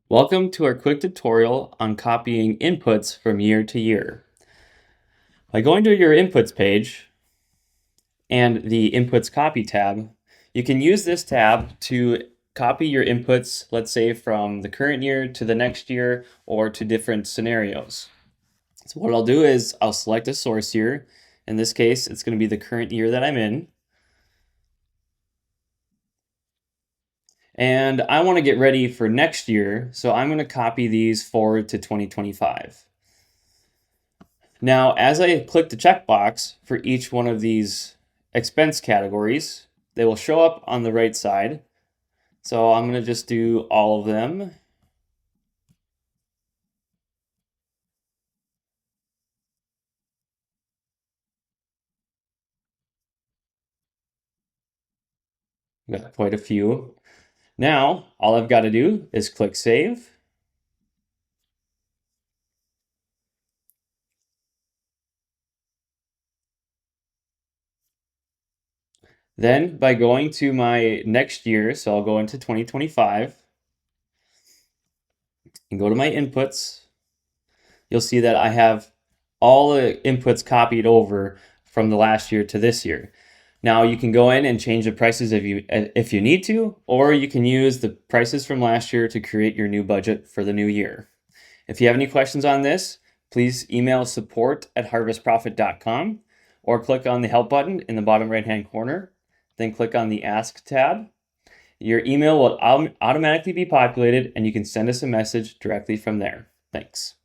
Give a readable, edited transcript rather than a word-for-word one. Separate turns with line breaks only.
Welcome to our quick tutorial on copying inputs from year to year. By going to your inputs page and the inputs copy tab, you can use this tab to copy your inputs, let's say from the current year to the next year or to different scenarios. So what I'll do is I'll select a source year. In this case, it's going to be the current year that I'm in. And I want to get ready for next year, so I'm going to copy these forward to 2025. Now, as I click the checkbox for each one of these expense categories, they will show up on the right side. So I'm going to just do all of them. Got quite a few. Now, all I've got to do is click Save. Then, by going to my next year, so I'll go into 2025 and go to my inputs, you'll see that I have all the inputs copied over from the last year to this year. Now you can go in and change the prices if you need to, or you can use the prices from last year to create your new budget for the new year. If you have any questions on this, please email support@harvestprofit.com or click on the help button in the bottom right hand corner, then click on the ask tab. Your email will automatically be populated and you can send us a message directly from there. Thanks.